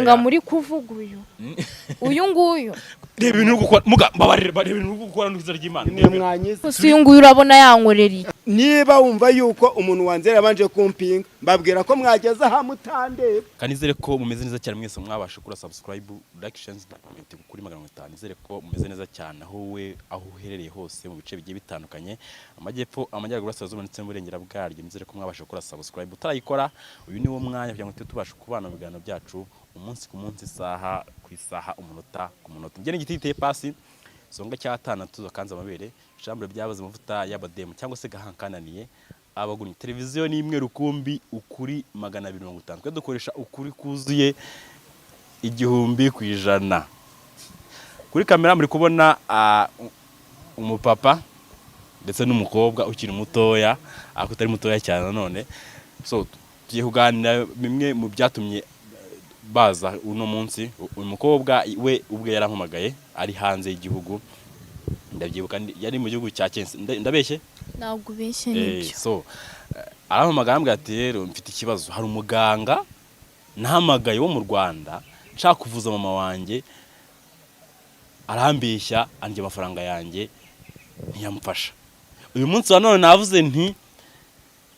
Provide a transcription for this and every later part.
nga muri kuvuga uyu nguyu reba ibintu gukora muga babarira ibintu gukora n'izina ry'Imana mwanyise uyu nguyu urabona yankorera niba wumva yuko umuntu wanzera abanje kumpinga mbabwira ko mwageze aha mutandeba kanizere ko mumeze neza cyane mwese mwabasha kura subscribe like share comment kuri 500 nizere ko mumeze neza cyane aho uherereye hose mu bice bigiye bitandukanye amajyepfo amajyaruguru asazuba ndetse n'uburengera bwaryo nizere ko mwabasha kura subscribe utarayikora uyu ni wo mwanya kugira ngo tubashe kubana mu biganiro byacu umunsi ku munsi isaha ku isaha umunota ku munota ngene gitite pasi songa cyatana tuzo kanza amabere shambure byabaze amavuta y'abademu cyangwa se gahankananiye abagunyi televiziyo ni imwe rukumbi ukuri 250 twe dukoresha ukuri kuzuye 100% kuri kamera muri kubona umupapa ndetse n'umukobwa ukiri mutoya akutari mutoya cyane none so tugiye kuganira bimwe mu byatumye baza uno munsi uyu mukobwa we ubwe yarampamagaye ari hanze y'igihugu ndabyibuka yari mu gihugu cya Kensi ndabeshye ntabwo ubeshye n'ibyo so arampamagara ambwira ati rero mfite ikibazo hari umuganga nahamagaye wo mu Rwanda nshaka kuvuza mama wanjye arambeshya anje amafaranga yanjye ntiyamfasha uyu munsi wa none navuze nti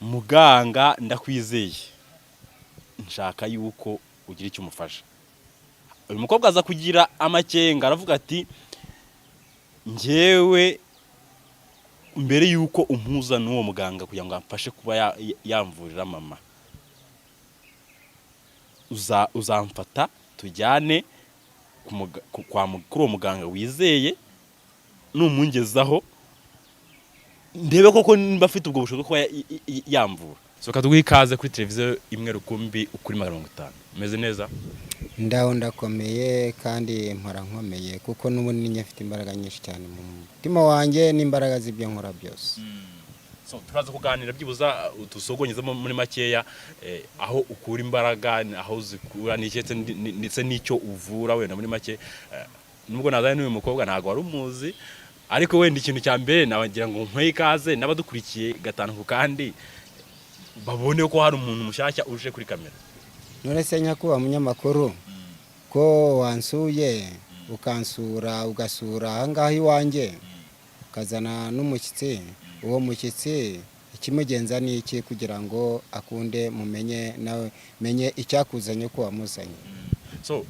muganga ndakwizeye nshaka yuko ugira icyo umufasha uyu mukobwa aza kugira amakenga aravuga ati njyewe mbere yuko umpuza n'uwo muganga kugira ngo amfashe kuba yamvurira mama uzamfata tujyane kuri uwo muganga wizeye numungezaho ndebe koko nimba afite ubwo bushobozi ko yamvura soka tugwikaze kuri televiziyo imwe rukumbi ukuri 550 meze neza ndaho ndakomeye kandi mpora nkomeye kuko n'ubundi nyafite imbaraga nyinshi cyane mu mutima wanjye n'imbaraga z'ibyo nkora byose so turaza kuganira byibuza utusogonyezamo muri makeya aho ukura imbaraga aho zikura ndetse n'icyo uvura wenda muri make nubwo nazanye n'uyu mukobwa ntago wari umuzi ariko wenda ikintu cya mbere nabagira ngo nkweikaze n'abadukurikiye gatanu ku kandi babone ko hari umuntu mushyashya uje kuri kamera none se nyakuba munyamakuru ko wansuye ukansura ugasura ahangaha iwanjye ukazana n'umushyitsi uwo mushyitsi ikimugenza ni iki kugira ngo akunde mumenye nawe menye icyakuzanye ko wamuzanye so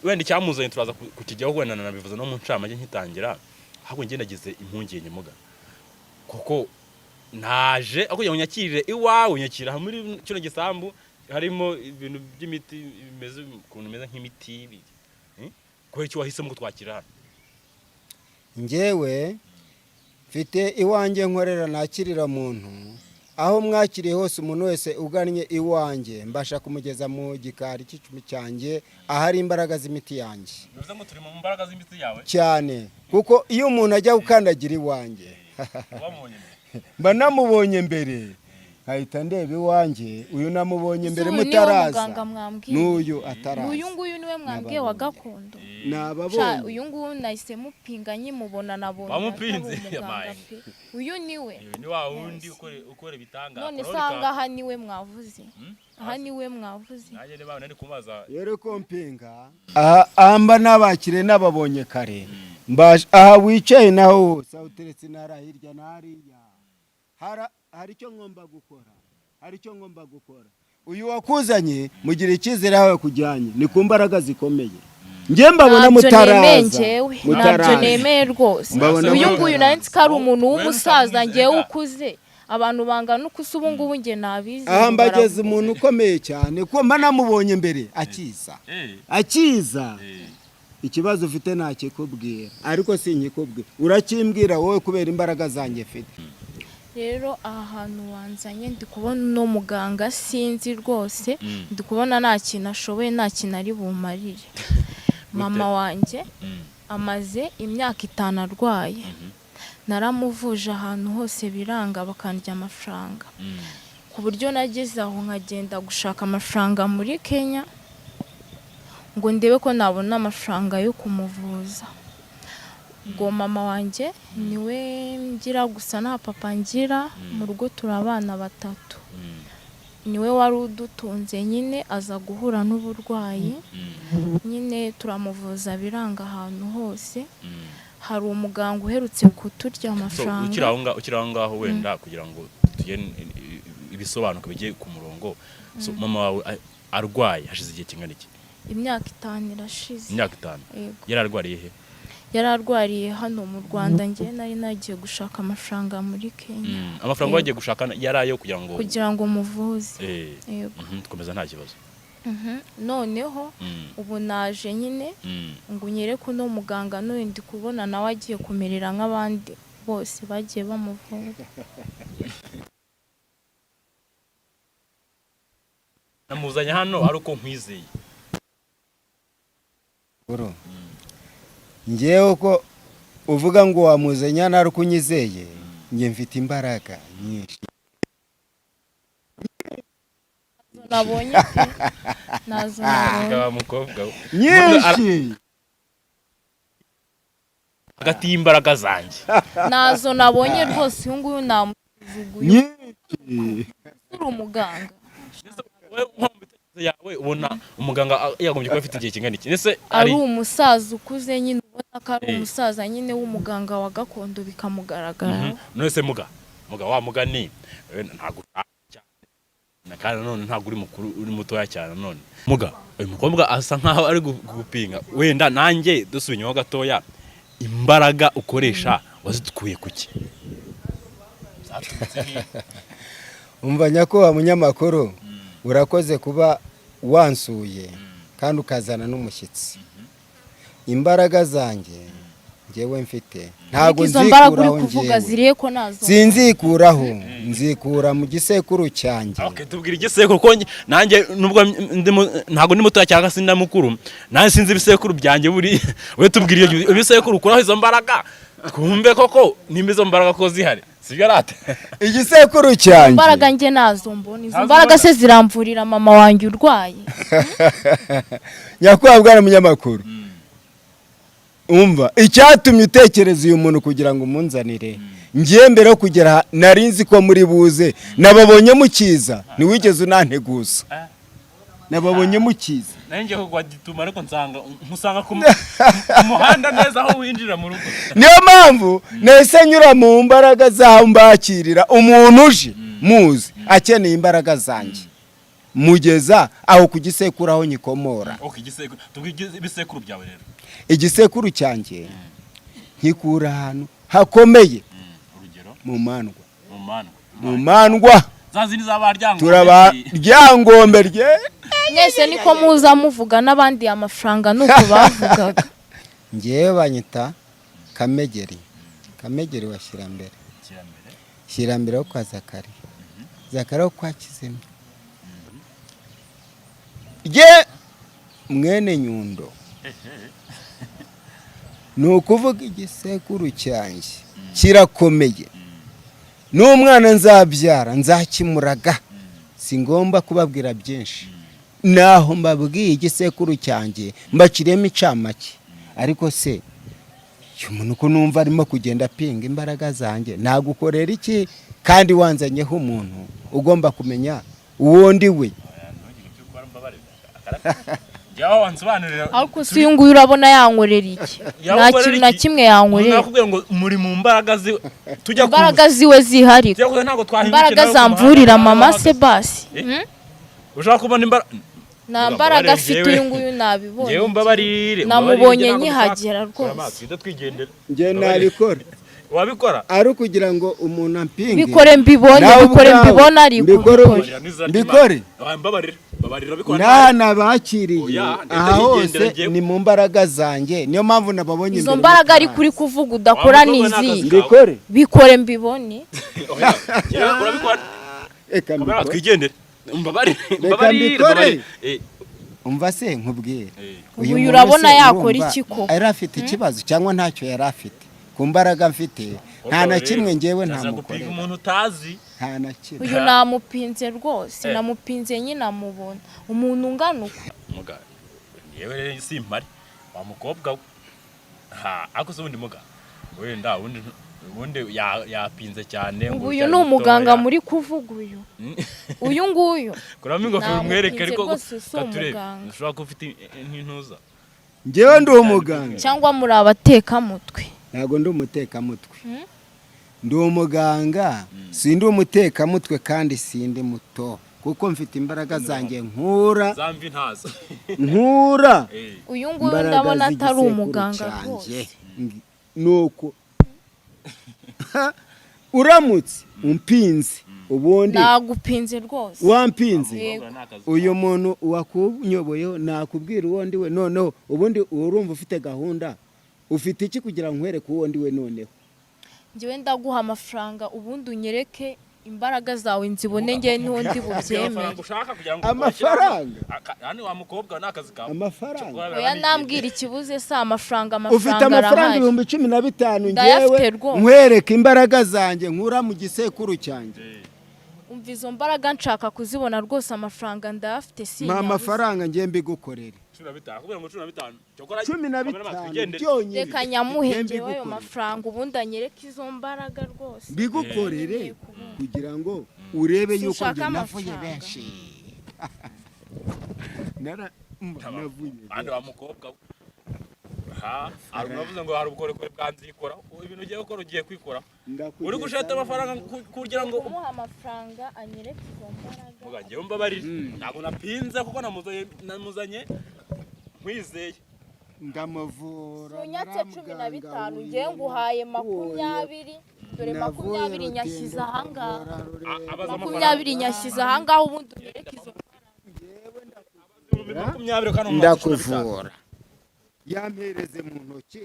wenda icyamuzanye turaza kukijyaho wenda nabivuze no mu ncamake nkitangira ahubwo ngenda gize impungenge muga kuko naje akugira ngo nyakirire iwawe nyakira muri kino gisambu harimo ibintu by'imiti bimeze ukuntu meze nk'imiti ko icyo wahisemo gutwakira hano njyewe mfite iwanjye nkorera nakirira muntu aho mwakiriye hose umuntu wese ugannye iwanjye mbasha kumugeza mu gikari cy'icumi cyanjye ahari imbaraga z'imiti yanjye bivuze ngo turi mu mbaraga z'imiti yawe cyane kuko iyo umuntu ajya gukandagira iwanjye mba namubonye mbere nkahita ndeba iwanjye uyu namubonye mbere mutaraza n'uyu ataraza uyu nguyu niwe mwambwiye wa gakondo nababonye uyu nguyu nahise mupinga nyimubona nabonye bamupinze uyu niwe ni wa wundi ukore bitanga none sanga aha niwe mwavuze aha niwe mwavuze naje ne bana ndi kumaza yere ko mpinga amba nabakire nababonye kare aha wicaye naho hose uteretse nara hirya nariya hari icyo ngomba gukora uyu wakuzanye mugira icyizere hawe kujyanye ni ku mbaraga zikomeye njye mbabona mutaraza ntabyo nemeye rwose uyu nguyu nanditse ko ari umuntu w'umusaza ngewe ukuze abantu bangana uko usa ubu ngubu nge nabizi aha mbageze umuntu ukomeye cyane kuko mba namubonye mbere akiza ikibazo ufite ntakikubwira ariko sinkikubwira urakimbwira wowe kubera imbaraga zanjye mfite rero aha hantu wanzanye ndi kubona uno muganga sinzi rwose ndi kubona nta kintu ashoboye nta kintu ari bumarire mama wanjye amaze imyaka 5 arwaye naramuvuje ahantu hose biranga bakandya amafaranga ku buryo nageze aho nkagenda gushaka amafaranga muri Kenya ngo ndebe ko nabona amafaranga yo kumuvuza ngo mama wanjye niwe ngira gusa nta papa ngira mu rugo turabana 3 niwe wari udutunze nyine aza guhura n'uburwayi nyine turamuvuza biranga ahantu hose hari umuganga uherutse kuturya amafaranga ukiri aho ngaho wenda kugira ngo ibisobanuka bigiye ku murongo so mama wawe arwaye hashize igihe kingana iki? imyaka 5 irashize. Imyaka 5? Yararwariye he? Yararwariye hano mu Rwanda, ngiye nari nagiye gushaka amafaranga muri Kenya. Amafaranga wagiye gushaka yarayo kugira ngo muvuze. Yego. Tukomeza nta kibazo. Noneho ubu naje nyine ngo nyereke no muganga none ndi kubona nawe agiye kumerera nk'abandi bose bagiye bamuvura. Namuzanye hano ari uko nkwizeye. Ngewe ko uvuga ngo wamuzanye hano ari uko unyizeye, nge mfite imbaraga nyinshi. Nabonye nazo nabonye umukobwa nyinshi hagati y'imbaraga zanjye nazo nabonye rwose uyu nguyu namuvuguye nyinshi. uri umuganga yawe ubona umuganga yagombye kuba afite igihe kingana iki? Ese ari umusaza ukuze nyine ubona ko ari umusaza nyine w'umuganga wa gakondo bikamugaragara. None se muga wa mugani ntago nakana none ntago uri mukuru uri mutoya cyane none muga uyu mukobwa asa nkaho ari gupinga wenda nanjye dusubinyeho gatoya imbaraga ukoresha wazitukuye kuki? Umva nyako munyamakuru urakoze kuba wansuye kandi ukazana n'umushyitsi. Imbaraga zanjye ngewe mfite ntago nzikuraho ngewe sinzikuraho nzikura mu gisekuru cyanjye. Okay, tubwira igisekuru ko nanjye nubwo ntago ndi mutoya cyangwa se ndamukuru nanjye sinzi ibisekuru byanjye buri we tubwira ibisekuru ukuraho izo mbaraga twumve koko nimba izo mbaraga ko zihari sigarate igisekuru cyanjye. Imbaraga nge nazo mbona izo mbaraga se ziramvurira mama wanjye urwaye. Nyakwabwa munyamakuru umva icyatumye utekereza uyu muntu kugira ngo umunzanire ngiye mbere yo kugera narinzi ko muri buze nababonye mukiza niwigeze unanteguza nababonye mukiza nanjye ko gwadituma ariko nkusanga ku muhanda neza aho winjira mu rugo. Niyo mpamvu nese nyura mu mbaraga zaho mbakirira umuntu uje muzi akeneye imbaraga zanjye mugeza aho ku gisekuru aho nyikomora. Okay, igisekuru tubwire ibisekuru byawe rero. Igisekuru cyanjye nkikura ahantu hakomeye mu mandwa zazindi zabaryangombe turabaryangombe rye mwese niko muza muvuga n'abandi amafaranga nuko bavugaga. Ngewe banyita kamegeri washyira mbere wo kwa Zakari wo kwa Kizima rye mwene Nyundo. Nukuvuga igisekuru cyanjye kirakomeye n'umwana nzabyara nzakimuraga singomba kubabwira byinshi naho mbabwiye igisekuru cyanjye mbakiremo icamake. Ariko se umuntu ko numva arimo kugenda pinga imbaraga zanjye nagukorera iki kandi wanzanyeho umuntu ugomba kumenya uwo ndi we. Ariko si uyu nguyu urabona yankorera iki? Nta kintu na kimwe yankorera. Nakubwiye ngo muri mu mbaraga ziwe tujya imbaraga ziwe zihari. Imbaraga zamvurira mama se basi. Ushaka kubona imbaraga na mbaraga afite uyu nguyu nabibonye. Yewe mbabarire namubonye nkihagera rwose. Twigendera nge nabikora wabikora ari kugira ngo umuntu ampinge bikore mbibonye ari mbikore mbabarira bikora nabakiriye aha hose ni mu mbaraga zanjye. Niyo mpamvu nababonye izo mbaraga ari kuri kuvuga udakora nizi bikore mbibone. Twigendere mbabarire umva se nkubwire uyu urabona yakora iki ko ari afite ikibazo cyangwa ntacyo yari afite ku mbaraga mfite nta na kimwe ngewe ntamukorera umuntu utazi nta na kimwe. Uyu namupinze rwose namupinze nyine amubona umuntu ungana uko muga yewe simpari wa mukobwa ako se undi muga wenda undi ubundi yapinze cyane uyu ni umuganga muri kuvuga uyu nguyu kuramo ingofero umwereke ariko katurebe ushobora ko ufite nk'intuza njyewe ndi umuganga cyangwa muri abatekamutwe ntabwo ndi umutekamutwe ndi umuganga sindi umutekamutwe kandi sindi muto kuko mfite imbaraga zanjye nkura zambi ntaza nkura uyu nguyu ndabona atari umuganga rwose nuko uramutse umpinze ubundi nagupinze rwose wampinze uyu muntu wakunyoboyeho nakubwira uwo ndi we noneho ubundi urumva ufite gahunda ufite iki kugira ngo nkwereke uwo ndi we noneho njyewe ndaguha amafaranga ubundi unyereke imbaraga zawe nzibone njye n'undi bubyemeye amafaranga yani wa mukobwa nakazi kawe amafaranga oya nambwira ikibuze sa amafaranga ufite amafaranga 15,000 ngewe nkwereke imbaraga zanjye nkura mu gisekuru cyanjye umva izo mbaraga nshaka kuzibona rwose amafaranga ndafite si amafaranga ngiye mbigukorere 15 byonyine reka nyamuhenge wayo mafaranga ubundi anyereke izo mbaraga rwose mbigukorere kugira ngo urebe yuko njye navuye benshi navuye andi wa mukobwa aravuze ngo hari ubukorikori bwanzikora ibintu ugiye gukora ugiye kwikora uri gushaka amafaranga kugira ngo umuha amafaranga anyereke izo mbaraga mugange umbabarire ntabwo napinze kuko namuzanye nkwizeye ndamuvura unyatse 15 ngiye nguhaye 20 dore 20 nyashyize ahangaha 20 nyashyize ahangaha ubundi unyereke izo mbaraga ndakuvura yampereze mu ntoki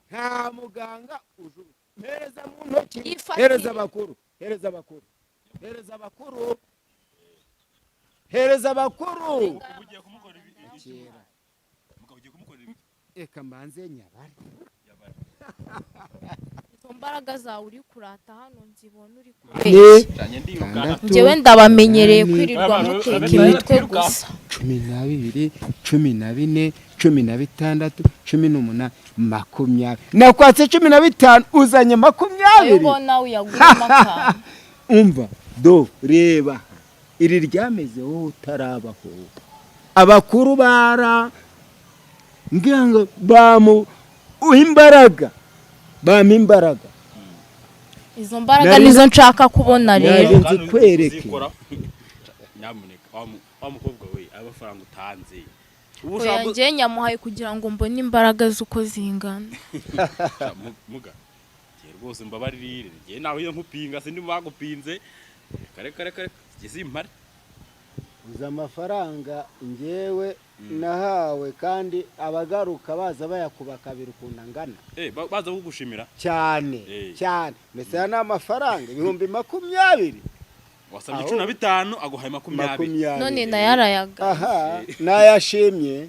nta muganga uje mpereza mu ntoki hereza abakuru hereza abakuru hereza abakuru hereza abakuru ugiye kumukora ibikira ugiye kumukora eka mbanze nyabari izo mbaraga zawe uri kurata hano nzibona uri kubeshya njyewe ndabamenyereye kwirirwa muteka imitwe gusa 12 14 16 18 20 nakwatse 15 uzanye 20 ubona uyaguramo akantu umva do reba iri ryameze wowe utarabaho abakuru bara ngira bamu imbaraga bampa imbaraga izo mbaraga nizo nshaka kubona rero nzikwereke nyamuneka wa mukobwa we amafaranga utanze oya njye nyamuhaye kugira ngo mbone imbaraga z'uko zingana muga rwose mbabarire njye nawe iyo nkupinga sindi bagupinze kare gizimpare uza amafaranga njyewe nahawe kandi abagaruka baza bayakuba kabiri ukundangana baza kugushimira cyane cyane mbese na amafaranga 20,000 wasabye 15 aguhaye 20 none nayarayaga aha nayashimye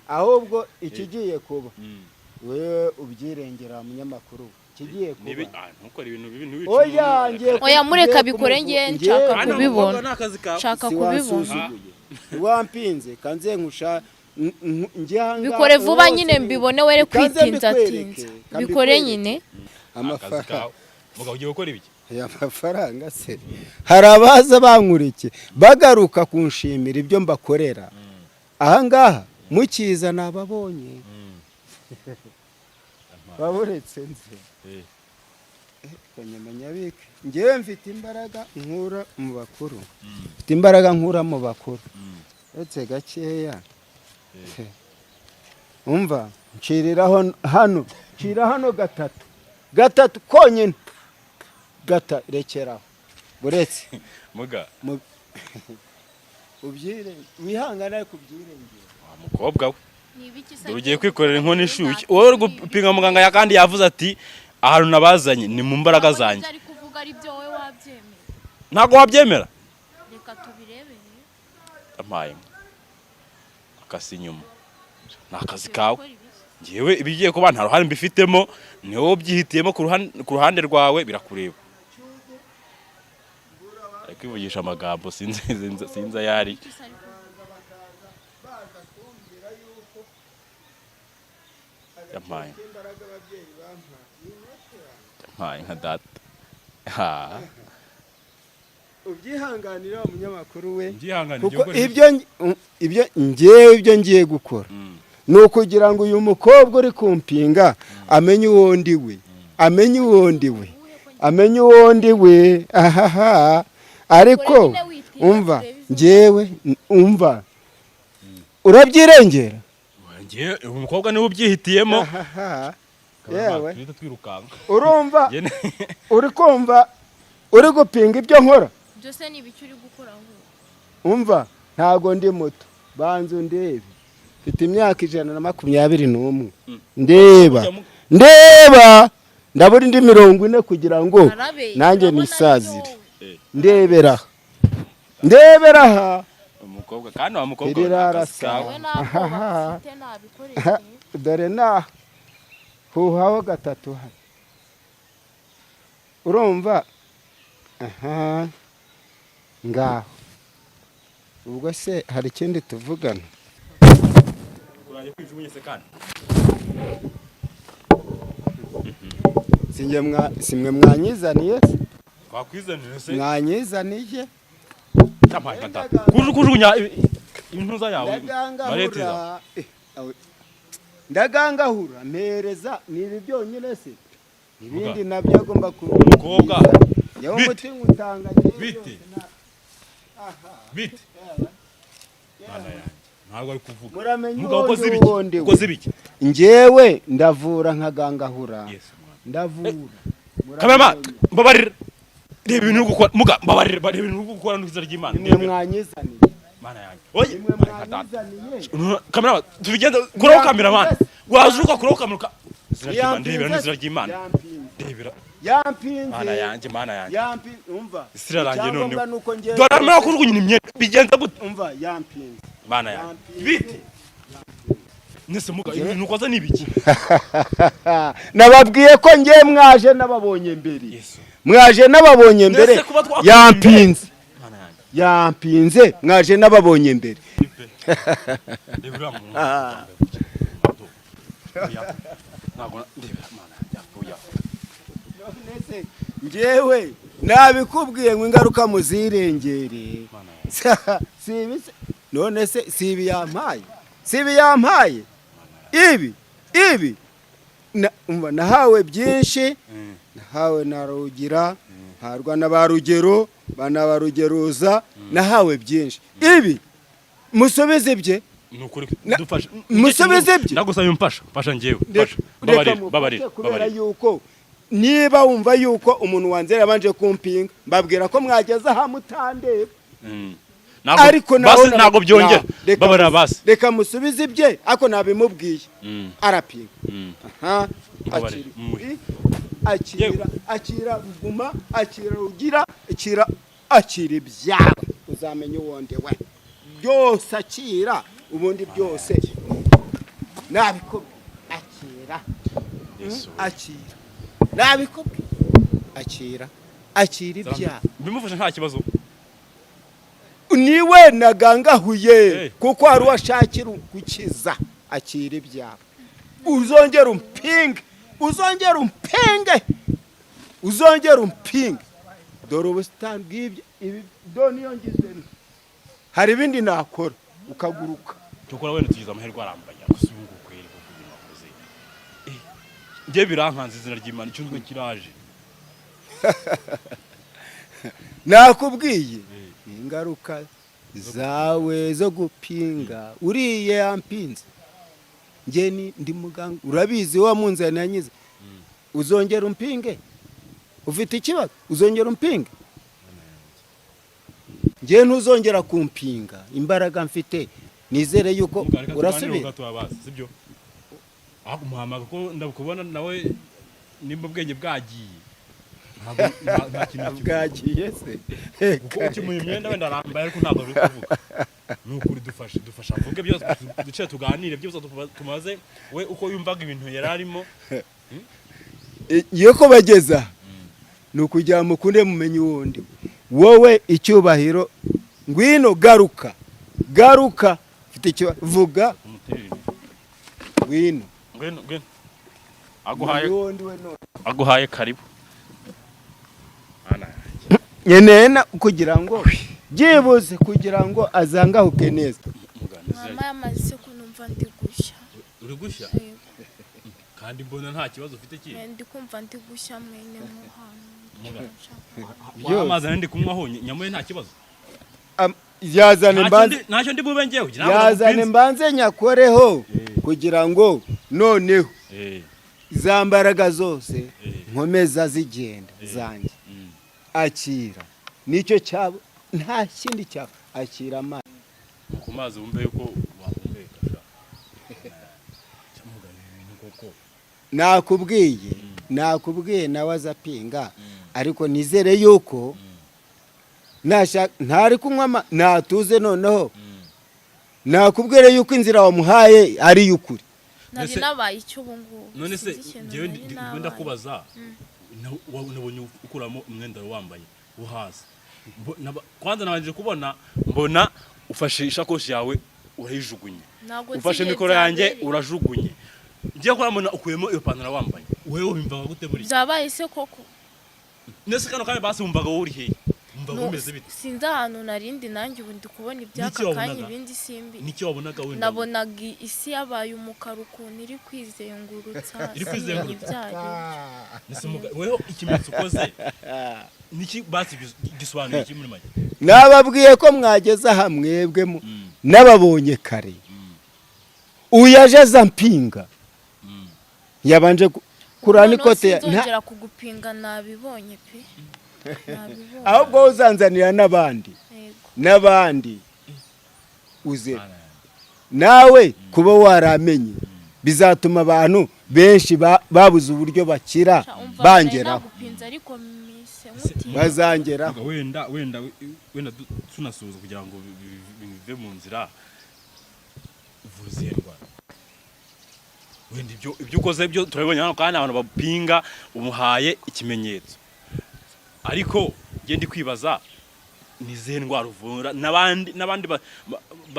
ahubwo ikigiye kuba wewe ubyirengera munyamakuru kigiye kuba ntukore ibintu bibi oya mureka bikore ngiye nshaka kubibona nshaka kubibona wampinze kanze nkusha bikore vuba nyine mbibone were kwitinza bikore nyine amafaranga vuga ugiye gukora ibiki ya mafaranga se hari abaza bankurike bagaruka kunshimira ibyo mbakorera aha ngaha mukiza nababonye baburetse nze kanyamanyabike ngewe mfite imbaraga nkura mu bakuru mfite imbaraga nkura mu bakuru uretse gakeya umva nciriraho hano gatatu konyine rekeraho buretse muga ubyire wihangana ariko ubyirengera wa mukobwa we dore ugiye kwikorera inkono ishyushye wowe uri gupinga muganga ya kandi yavuze ati ahantu nabazanye ni mu mbaraga zanjye ntabwo wabyemera reka tubirebere ampaye akasi inyuma ni akazi kawe ngewe ibigiye kuba nta ruhare mbifitemo ni wowe ubyihitiyemo ku ruhande rwawe birakureba ari kwivugisha amagambo sinzi ayari yampaye imbaraga ababyeyi yampaye nka data ha ubyihanganira umunyamakuru we Ubyihanganira kuko ibyo ibyo ngiye gukora ni ukugira ngo uyu mukobwa uri kumpinga amenye uwo ndi we amenye uwo ndi we amenye uwo ndi we ahaha ariko umva njyewe umva urabyirengera umukobwa niwe ubyihitiyemo ahaha yewe twita twirukanka urumva uri kumva uri gupinga ibyo nkora byose ni ibiki uri gukora aho umva ntago ndi muto banza undebe mfite imyaka 121 ndeba ndabura indi 40 kugira ngo nanjye nisazire ndebera umukobwa kandi wa mukobwa irarasa dore na huhaho gatatu hano urumva aha ngaho ubwo se hari ikindi tuvugana simwe mwanyizaniye mwanyizaniye kujugunya intuza yawe ndagangahura mpereza nibi byonyine se ibindi nabyo agomba umukobwa yewe umutima utanganye bite ntabwo ari kuvuga muramenye ukoze ibiki njyewe ndavura nkagangahura ndavura kamera mbabarira reba ibintu gukora muga mbabarira reba ibintu gukora n'izina ry'Imana nimwe mwanyizaniye mana yanjye oye kamera tubigenda kuraho kamera man wazuka kuraho kamera ndebera n'izina ry'Imana ndebera yampinze mana yanjye umva isirarangiye none dore amera kujugunya imyenda bigenza gute umva yampinze mana yanjye bite nese muga ibintu ukoze nibiki nababwiye ko ngiye mwaje nababonye mbere yampinze mwaje nababonye mbere njyewe nabikubwiye ngo ingaruka muzirengere none se si ibi yampaye ibi nahawe byinshi nahawe na rugira ntarwa na ba rugero bana ba rugeruza nahawe byinshi ibi musubize ibye musubize ibye ndagusaba umfasha njyewe babarira yuko niba wumva yuko umuntu wanzera yabanje kumpinga mbabwira ko mwageze aha mutandeba ariko ntabwo byongera babarira basi reka musubize ibye ako nabimubwiye arapinga akira buguma akira rugira akira ibyawe uzamenya uwonde we byose akira ubundi byose nabikubwiye akira nabikubwiye akira ibyawe bimufasha nta kibazo niwe nagangahuye kuko hari uwashakira gukiza akira ibyawe uzongera umpinge dore ubusitani bw'ibyo ibi dore niyo ngize hari ibindi nakora ukaguruka tukora wenda tugize amahirwe arambaye gusa ubu ngubu kweri kuko ibintu wakoze njye birankanze izina ry'Imana icyunzwe kiraje nakubwiye ingaruka zawe zo gupinga uriye yampinze njye ndi muganga urabizi wa munzani yanyize uzongera umpinge ufite ikibazo uzongera umpinge njye ntuzongera kumpinga imbaraga mfite nizere yuko urasubira sibyo aho muhamaga ko ndakubona nawe nimba ubwenge bwagiye nta kintu bwagiye se kuko ukimuye imyenda wenda arambaye ariko ntabwo ari kuvuga nukuri dufasha mvuge byose duce tuganire byose tumaze we uko yumvaga ibintu yararimo iyo ko bageza nukugira mukunde mumenye wundi wowe icyubahiro ngwino garuka fite icyo vuga ngwino ngwino aguhaye karibu nyenena kugira ngo byibuze kugira ngo azangahuke neza. mama yamaze ko numva ndi gushya. Uri gushya kandi mbona nta kibazo ufite kindi. Ndi kumva ndi gushya mwene muhano. Amazi ndi kunywaho nyamuye nta kibazo. Yazane mbanze ntacyo ndi bube ngewe. Yazane mbanze nyakoreho kugira ngo noneho zambaraga zose nkomeza zigenda zanjye. Akira nicyo cyabo nta kindi cyabo akira amazi ku mazi wumve yuko wahumeka nakubwiye nawe azapinga ariko nizere yuko ntari kunywa natuze noneho nakubwire yuko inzira wamuhaye ari y'ukuri. Nari nabaye icyo ubungubu. None se ngewe ndikunda kubaza nabonye ukuramo umwenda wambaye uhaza. Kwanza nabanje kubona mbona ufashe ishakoshi yawe urayijugunye. Ufashe mikoro yanjye urajugunye. Ngiye kuramona ukuyemo iyo pantaro wambaye. Wewe wimvaga gute muri? Zabaye se koko. Nese kano kandi basi wumvaga uri he? Wumvaga umeze bite? Sinzi ahantu narindi nanjye ubu ndi kubona ibyaka kandi ibindi simbi. Niki wabonaga wenda? Nabonaga isi yabaye umukara ukuntu iri kwizengurutsa. Iri kwizengurutsa. Nese wewe ikimenyetso ukoze niki basi gisobanuye iki muri make? Nababwiye ko mwageze hamwebwe nababonye kare. Uyaje zampinga. Yabanje kurani kote ntongera kugupinga nabibonye pe. Ahubwo uzanzanira n'abandi uze nawe kuba waramenye bizatuma abantu benshi babuze uburyo bakira bangeraho bazangeraho. Wenda tunasuhuza kugira ngo bive mu nzira vuzerwa. Wenda ibyo ukoze byo turabibonye hano kandi abantu bapinga umuhaye ikimenyetso. Ariko ngende kwibaza nize ndwara uvura nabandi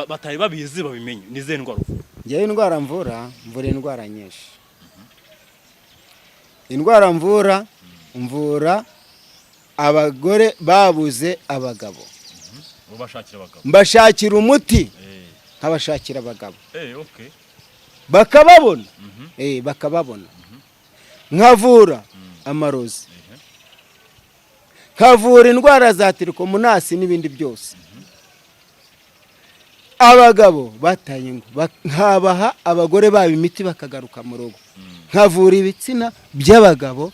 batari babizi babimenye nize ndwara uvura. Ngiye indwara mvura indwara nyinshi. Indwara mvura abagore babuze abagabo. Mbashakira umuti nkabashakira abagabo. Okay. Bakababona. Bakababona. Nkavura amarozi. Kavura indwara za tirikomunasi n'ibindi byose. Abagabo bataye ngo nkabaha abagore babo imiti bakagaruka mu rugo. Nkavura ibitsina by'abagabo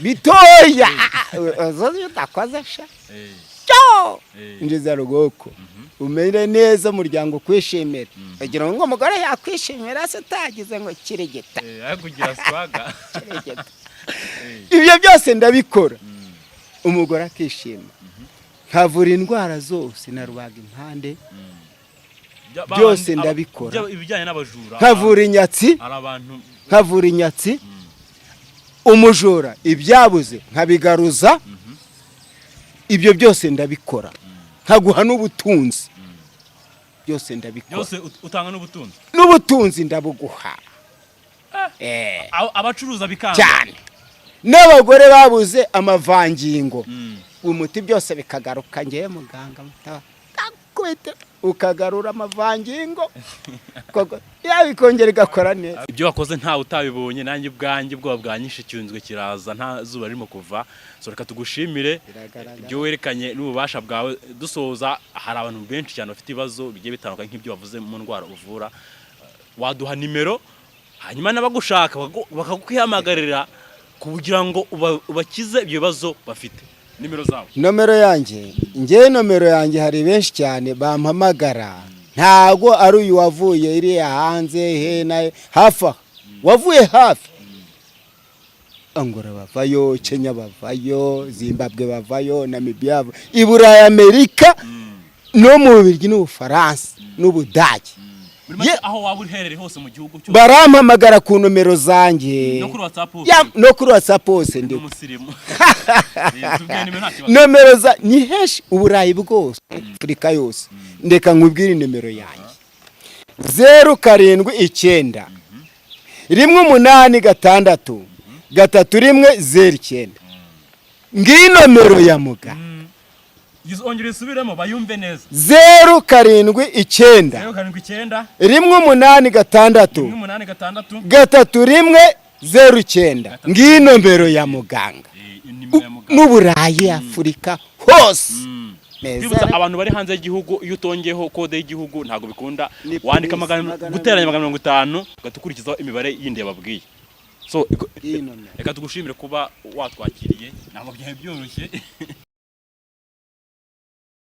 bitoya azozi utakoze sha njiza rugoko umere neza umuryango kwishimira agira ngo umugore yakwishimira se tagize ngo kiregeta akugira swaga kiregeta. Ibyo byose ndabikora umugore akishima. Nkavura indwara zose na rubaga impande byose ndabikora. Ibijyanye n'abajura nkavura inyatsi umujura ibyabuze nkabigaruza. Ibyo byose ndabikora. Nkaguha n'ubutunzi byose ndabikora. Byose utanga n'ubutunzi ndabuguha. Abacuruza bikanga cyane n'abagore babuze amavangingo umuti byose bikagaruka. Ngiye muganga mutakwete ukagarura amavangingo yabikongera igakora neza. Ibyo wakoze nta utabibonye nanjye ubwanjye bwo bwanyishe cyunzwe kiraza nta zuba ririmo kuva. So reka tugushimire ibyo werekanye n'ububasha bwawe. Dusoza hari abantu benshi cyane bafite ibibazo bigiye bitandukanye nk'ibyo wavuze mu ndwara uvura. Waduha nimero hanyuma nabagushaka bakaguhamagarira kugira ngo ubakize ibyo bibazo bafite. Nimero zawe? Nomero yanjye hari benshi cyane bampamagara. Ntago ari uyu wavuye iri hanze he na hafa wavuye hafi. Angola bavayo, Kenya bavayo, Zimbabwe bavayo, Namibia, Iburayi, Amerika no mu Bubiligi n'Ubufaransa n'Ubudage. Aho waba uherereye hose mu gihugu cyo barampamagara ku nomero zanjye no kuri WhatsApp hose ndi umusirimu. Nomero za ni heshi Uburayi bwose Afrika yose. Ndeka nkubwire nomero yanjye 07 9 6 3 1 0 9 ngiyi nomero ya muga ongera isubiremo bayumve neza 07 9 8 6 3 1 0 9 ngiyi nomero ya muganga mu Burayi Afurika hose Bibutsa abantu bari hanze y'igihugu iyo utongeho kode y'igihugu ntago bikunda wandika guteranya 50 ugatukurikizaho imibare yindi yababwiye. So reka tugushimire kuba watwakiriye ntabwo byahe byoroshye.